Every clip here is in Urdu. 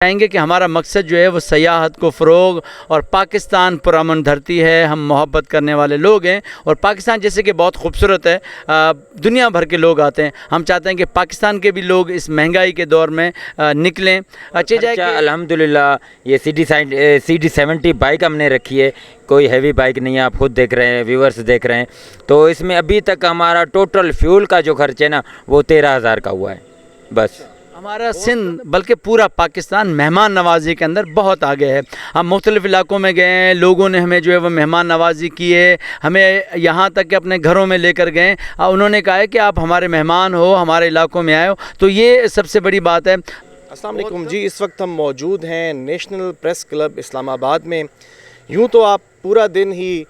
چاہیں گے کہ ہمارا مقصد جو ہے وہ سیاحت کو فروغ اور پاکستان پرامن دھرتی ہے، ہم محبت کرنے والے لوگ ہیں اور پاکستان جیسے کہ بہت خوبصورت ہے، دنیا بھر کے لوگ آتے ہیں۔ ہم چاہتے ہیں کہ پاکستان کے بھی لوگ اس مہنگائی کے دور میں نکلیں۔ اچھے جائے کہ الحمدللہ یہ CD70 بائک ہم نے رکھی ہے، کوئی ہیوی بائک نہیں ہے، آپ خود دیکھ رہے ہیں، ویورز دیکھ رہے ہیں، تو اس میں ابھی تک ہمارا ٹوٹل فیول کا جو خرچ ہے نا وہ 13,000 کا ہوا ہے بس۔ ہمارا سندھ بلکہ پورا پاکستان مہمان نوازی کے اندر بہت آگے ہے۔ ہم مختلف علاقوں میں گئے ہیں، لوگوں نے ہمیں جو ہے وہ مہمان نوازی کی ہے، ہمیں یہاں تک کہ اپنے گھروں میں لے کر گئے، انہوں نے کہا ہے کہ آپ ہمارے مہمان ہو، ہمارے علاقوں میں آئے ہو، تو یہ سب سے بڑی بات ہے۔ السلام علیکم جی، اس وقت ہم موجود ہیں نیشنل پریس کلب اسلام آباد میں۔ یوں تو آپ پورا دن ہی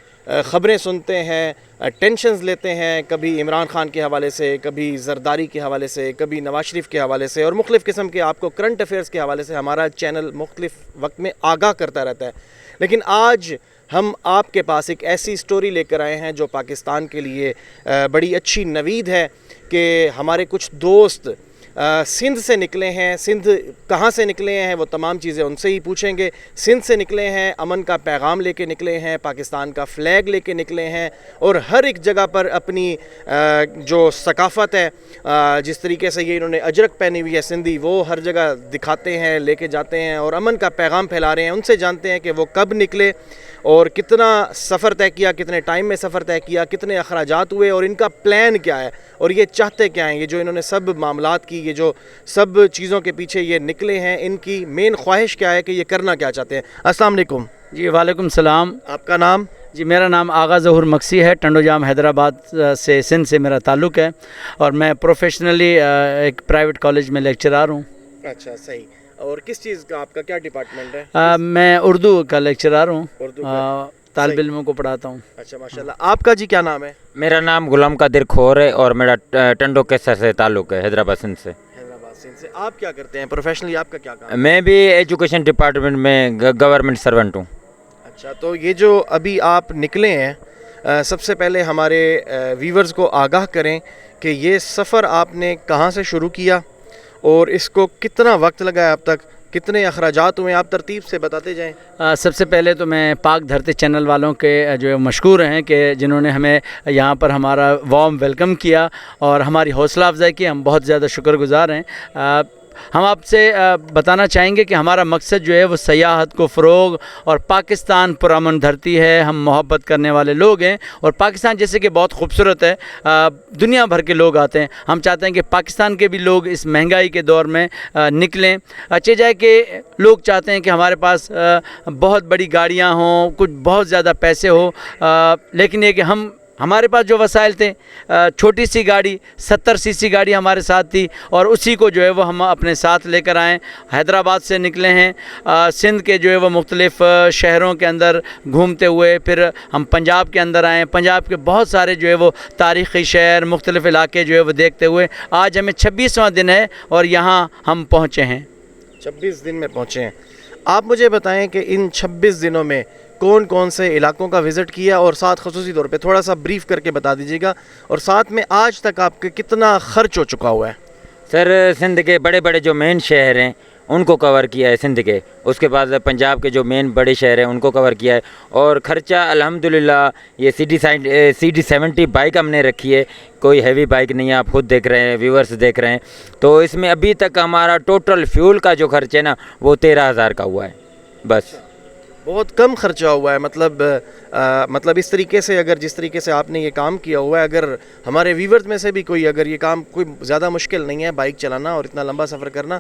خبریں سنتے ہیں، ٹینشنز لیتے ہیں، کبھی عمران خان کے حوالے سے، کبھی زرداری کے حوالے سے، کبھی نواز شریف کے حوالے سے، اور مختلف قسم کے آپ کو کرنٹ افیئرز کے حوالے سے ہمارا چینل مختلف وقت میں آگاہ کرتا رہتا ہے۔ لیکن آج ہم آپ کے پاس ایک ایسی سٹوری لے کر آئے ہیں جو پاکستان کے لیے بڑی اچھی نوید ہے کہ ہمارے کچھ دوست سندھ سے نکلے ہیں۔ سندھ کہاں سے نکلے ہیں وہ تمام چیزیں ان سے ہی پوچھیں گے۔ سندھ سے نکلے ہیں، امن کا پیغام لے کے نکلے ہیں، پاکستان کا فلیگ لے کے نکلے ہیں، اور ہر ایک جگہ پر اپنی جو ثقافت ہے، جس طریقے سے یہ انہوں نے اجرک پہنی ہوئی ہے سندھی، وہ ہر جگہ دکھاتے ہیں، لے کے جاتے ہیں اور امن کا پیغام پھیلا رہے ہیں۔ ان سے جانتے ہیں کہ وہ کب نکلے اور کتنا سفر طے کیا، کتنے ٹائم میں سفر طے کیا، کتنے اخراجات ہوئے اور ان کا پلان کیا ہے اور یہ چاہتے کیا ہیں۔ یہ جو انہوں نے سب معاملات کی، یہ جو سب چیزوں کے پیچھے یہ نکلے ہیں، ان کی مین خواہش کیا ہے کہ یہ کرنا کیا چاہتے ہیں۔ السلام علیکم جی وعلیکم السلام۔ آپ کا نام؟ جی میرا نام آغا ظہور مکسی ہے، ٹنڈو جام حیدرآباد سے، سندھ سے میرا تعلق ہے، اور میں پروفیشنلی ایک پرائیویٹ کالج میں لیکچرار ہوں۔ اچھا صحیح۔ اور کس چیز کا آپ کا کیا ڈپارٹمنٹ ہے؟ میں اردو کا لیکچرار ہوں، اردو کا طالب علموں کو پڑھاتا ہوں۔ اچھا ماشاءاللہ۔ آپ کا جی کیا نام ہے؟ میرا نام غلام قادر کھور ہے اور میرا ٹنڈو کیسر سے تعلق ہے، حیدرآباد سندھ سے۔ حیدرآباد سندھ سے۔ آپ کیا کرتے ہیں پروفیشنلی، آپ کا کیا کام ہے؟ میں بھی ایجوکیشن ڈپارٹمنٹ میں گورنمنٹ سرونٹ ہوں۔ اچھا، تو یہ جو ابھی آپ نکلے ہیں، سب سے پہلے ہمارے ویورز کو آگاہ کریں کہ یہ سفر آپ نے کہاں سے شروع کیا اور اس کو کتنا وقت لگا ہے اب تک، کتنے اخراجات ہوئے، آپ ترتیب سے بتاتے جائیں۔ سب سے پہلے تو میں پاک دھرتی چینل والوں کے جو مشکور ہیں کہ جنہوں نے ہمیں یہاں پر ہمارا وارم ویلکم کیا اور ہماری حوصلہ افزائی کی، ہم بہت زیادہ شکر گزار ہیں۔ ہم آپ سے بتانا چاہیں گے کہ ہمارا مقصد جو ہے وہ سیاحت کو فروغ اور پاکستان پرامن دھرتی ہے، ہم محبت کرنے والے لوگ ہیں اور پاکستان جیسے کہ بہت خوبصورت ہے، دنیا بھر کے لوگ آتے ہیں۔ ہم چاہتے ہیں کہ پاکستان کے بھی لوگ اس مہنگائی کے دور میں نکلیں۔ اچھے جائے کہ لوگ چاہتے ہیں کہ ہمارے پاس بہت بڑی گاڑیاں ہوں، کچھ بہت زیادہ پیسے ہو، لیکن یہ کہ ہمارے پاس جو وسائل تھے، چھوٹی سی گاڑی 70 cc گاڑی ہمارے ساتھ تھی اور اسی کو جو ہے وہ ہم اپنے ساتھ لے کر آئیں۔ حیدرآباد سے نکلے ہیں، سندھ کے جو ہے وہ مختلف شہروں کے اندر گھومتے ہوئے پھر ہم پنجاب کے اندر آئیں، پنجاب کے بہت سارے جو ہے وہ تاریخی شہر، مختلف علاقے جو ہے وہ دیکھتے ہوئے آج ہمیں 26واں دن ہے اور یہاں ہم پہنچے ہیں۔ 26 دن میں پہنچے ہیں۔ آپ مجھے بتائیں کہ ان 26 دنوں میں کون کون سے علاقوں کا وزٹ کیا، اور ساتھ خصوصی طور پہ تھوڑا سا بریف کر کے بتا دیجیے گا، اور ساتھ میں آج تک آپ کے کتنا خرچ ہو چکا ہوا ہے؟ سر سندھ کے بڑے بڑے جو مین شہر ہیں ان کو کور کیا ہے سندھ کے، اس کے بعد پنجاب کے جو مین بڑے شہر ہیں ان کو کور کیا ہے، اور خرچہ الحمدللہ یہ CD70 بائک ہم نے رکھی ہے، کوئی ہیوی بائک نہیں ہے، آپ خود دیکھ رہے ہیں، ویورز دیکھ رہے ہیں، تو اس میں ابھی تک ہمارا ٹوٹل فیول کا جو خرچ ہے نا وہ 13,000 کا ہوا ہے بس۔ بہت کم خرچہ ہوا ہے، مطلب اس طریقے سے، اگر جس طریقے سے آپ نے یہ کام کیا ہوا ہے، اگر ہمارے ویورز میں سے بھی کوئی اگر یہ کام کوئی زیادہ مشکل نہیں ہے بائک چلانا اور اتنا لمبا سفر کرنا،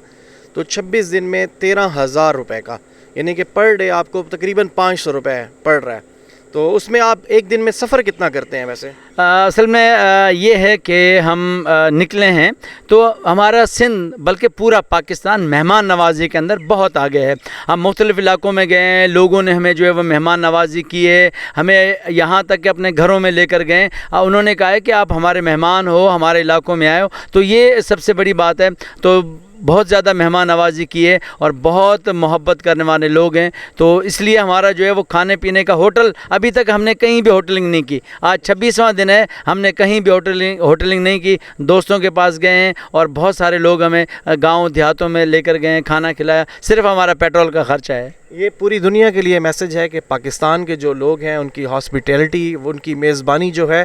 تو 26 دن میں 13,000 روپے کا، یعنی کہ پر ڈے آپ کو تقریباً 500 روپے پڑ رہا ہے۔ تو اس میں آپ ایک دن میں سفر کتنا کرتے ہیں ویسے؟ اصل میں یہ ہے کہ ہم نکلے ہیں تو ہمارا سندھ بلکہ پورا پاکستان مہمان نوازی کے اندر بہت آگے ہے۔ ہم مختلف علاقوں میں گئے ہیں، لوگوں نے ہمیں جو ہے وہ مہمان نوازی کی ہے، ہمیں یہاں تک کہ اپنے گھروں میں لے کر گئے، انہوں نے کہا ہے کہ آپ ہمارے مہمان ہو، ہمارے علاقوں میں آئے ہو، تو یہ سب سے بڑی بات ہے۔ تو بہت زیادہ مہمان نوازی کی ہے اور بہت محبت کرنے والے لوگ ہیں. تو اس لیے ہمارا جو ہے وہ کھانے پینے کا ہوٹل ابھی تک ہم نے کہیں بھی ہوٹلنگ نہیں کی. آج 26واں دن ہے, ہم نے کہیں بھی ہوٹلنگ نہیں کی. دوستوں کے پاس گئے ہیں اور بہت سارے لوگ ہمیں گاؤں دیہاتوں میں لے کر گئے ہیں, کھانا کھلایا. صرف ہمارا پیٹرول کا خرچہ ہے. یہ پوری دنیا کے لیے میسج ہے کہ پاکستان کے جو لوگ ہیں ان کی ہاسپٹیلٹی, ان کی میزبانی جو ہے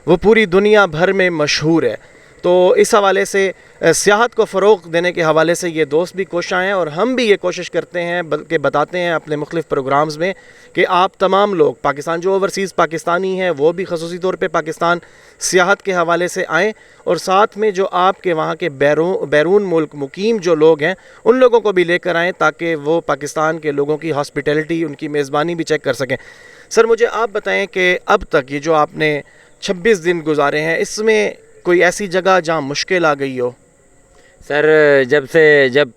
وہ پوری دنیا بھر میں مشہور ہے. تو اس حوالے سے سیاحت کو فروغ دینے کے حوالے سے یہ دوست بھی کوشاں ہیں, اور ہم بھی یہ کوشش کرتے ہیں بلکہ بتاتے ہیں اپنے مختلف پروگرامز میں کہ آپ تمام لوگ پاکستان, جو اوورسیز پاکستانی ہیں وہ بھی خصوصی طور پہ پاکستان سیاحت کے حوالے سے آئیں, اور ساتھ میں جو آپ کے وہاں کے بیرون ملک مقیم جو لوگ ہیں ان لوگوں کو بھی لے کر آئیں تاکہ وہ پاکستان کے لوگوں کی ہاسپٹیلٹی, ان کی میزبانی بھی چیک کر سکیں. سر مجھے آپ بتائیں کہ اب تک یہ جو آپ نے 26 دن گزارے ہیں, اس میں کوئی ایسی جگہ جہاں مشکل آ گئی ہو؟ سر جب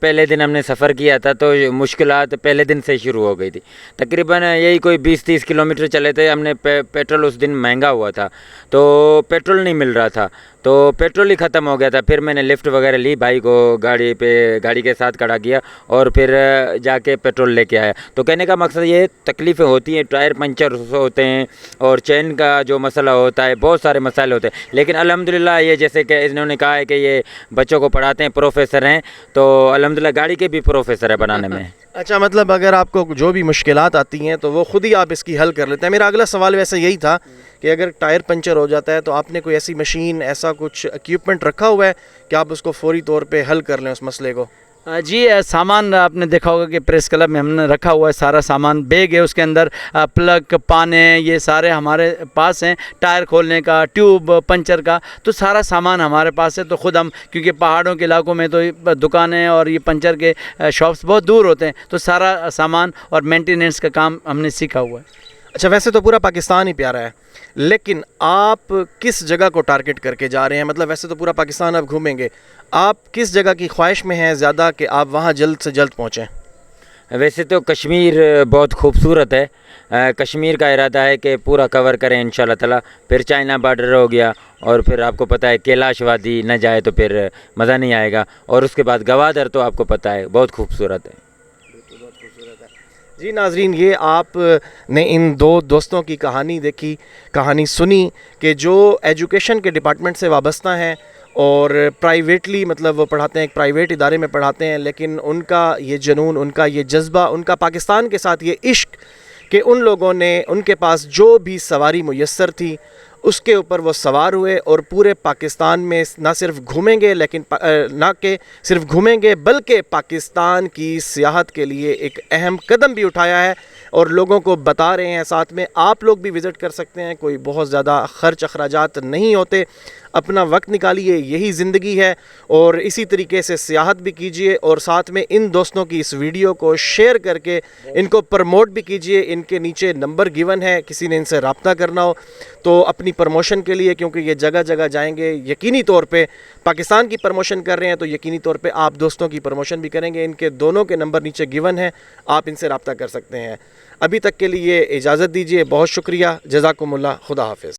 پہلے دن ہم نے سفر کیا تھا تو مشکلات پہلے دن سے شروع ہو گئی تھی. تقریباً یہی کوئی 20-30 کلومیٹر چلے تھے. ہم نے پیٹرول اس دن مہنگا ہوا تھا تو پیٹرول نہیں مل رہا تھا, تو پیٹرول ہی ختم ہو گیا تھا. پھر میں نے لفٹ وغیرہ لی, بھائی کو گاڑی کے ساتھ کھڑا کیا اور پھر جا کے پیٹرول لے کے آیا. تو کہنے کا مقصد یہ تکلیفیں ہوتی ہیں, ٹائر پنچر ہوتے ہیں اور چین کا جو مسئلہ ہوتا ہے, بہت سارے مسائل ہوتے ہیں. لیکن الحمدللہ یہ جیسے کہ انہوں نے کہا ہے کہ یہ بچوں کو پڑھاتے ہیں, پروفیسر ہیں, تو الحمدللہ گاڑی کے بھی پروفیسر ہے بنانے میں. اچھا, مطلب اگر آپ کو جو بھی مشکلات آتی ہیں تو وہ خود ہی آپ اس کی حل کر لیتے ہیں. میرا اگلا سوال ویسے یہی تھا کہ اگر ٹائر پنچر ہو جاتا ہے تو آپ نے کوئی ایسی مشین, ایسا کچھ اکوپمنٹ رکھا ہوا ہے کہ آپ اس کو فوری طور پہ حل کر لیں اس مسئلے کو؟ جی, سامان آپ نے دیکھا ہوگا کہ پریس کلب میں ہم نے رکھا ہوا ہے سارا سامان. بیگ ہے, اس کے اندر پلگ, پانے, یہ سارے ہمارے پاس ہیں. ٹائر کھولنے کا, ٹیوب پنچر کا, تو سارا سامان ہمارے پاس ہے. تو خود ہم, کیونکہ پہاڑوں کے علاقوں میں تو دکانیں اور یہ پنچر کے شاپس بہت دور ہوتے ہیں, تو سارا سامان اور مینٹیننس کا کام ہم نے سیکھا ہوا ہے. اچھا, ویسے تو پورا پاکستان ہی پیارا ہے, لیکن آپ کس جگہ کو ٹارگٹ کر کے جا رہے ہیں؟ مطلب ویسے تو پورا پاکستان آپ گھومیں گے, آپ کس جگہ کی خواہش میں ہیں زیادہ کہ آپ وہاں جلد سے جلد پہنچیں؟ ویسے تو کشمیر بہت خوبصورت ہے. کشمیر کا ارادہ ہے کہ پورا کور کریں انشاءاللہ تعالی. پھر چائنا بارڈر ہو گیا, اور پھر آپ کو پتہ ہے کیلاش وادی نہ جائے تو پھر مزہ نہیں آئے گا, اور اس کے بعد گوادر تو آپ کو پتہ ہے بہت خوبصورت ہے. جی ناظرین, یہ آپ نے ان دو دوستوں کی کہانی دیکھی, کہانی سنی کہ جو ایجوکیشن کے ڈپارٹمنٹ سے وابستہ ہیں اور پرائیویٹلی, مطلب وہ پڑھاتے ہیں, ایک پرائیویٹ ادارے میں پڑھاتے ہیں, لیکن ان کا یہ جنون, ان کا یہ جذبہ, ان کا پاکستان کے ساتھ یہ عشق کہ ان لوگوں نے, ان کے پاس جو بھی سواری میسر تھی اس کے اوپر وہ سوار ہوئے اور پورے پاکستان میں نہ صرف گھومیں گے, لیکن نہ کہ صرف گھومیں گے بلکہ پاکستان کی سیاحت کے لیے ایک اہم قدم بھی اٹھایا ہے اور لوگوں کو بتا رہے ہیں. ساتھ میں آپ لوگ بھی وزٹ کر سکتے ہیں, کوئی بہت زیادہ خرچ اخراجات نہیں ہوتے. اپنا وقت نکالیے, یہی زندگی ہے, اور اسی طریقے سے سیاحت بھی کیجئے, اور ساتھ میں ان دوستوں کی اس ویڈیو کو شیئر کر کے ان کو پروموٹ بھی کیجئے. ان کے نیچے نمبر گیون ہے, کسی نے ان سے رابطہ کرنا ہو تو اپنی پروموشن کے لیے, کیونکہ یہ جگہ جگہ جائیں گے, یقینی طور پہ پاکستان کی پروموشن کر رہے ہیں تو یقینی طور پہ آپ دوستوں کی پروموشن بھی کریں گے. ان کے دونوں کے نمبر نیچے گیون ہے, آپ ان سے رابطہ کر سکتے ہیں. ابھی تک کے لیے اجازت دیجئے, بہت شکریہ, جزاکم اللہ, خدا حافظ.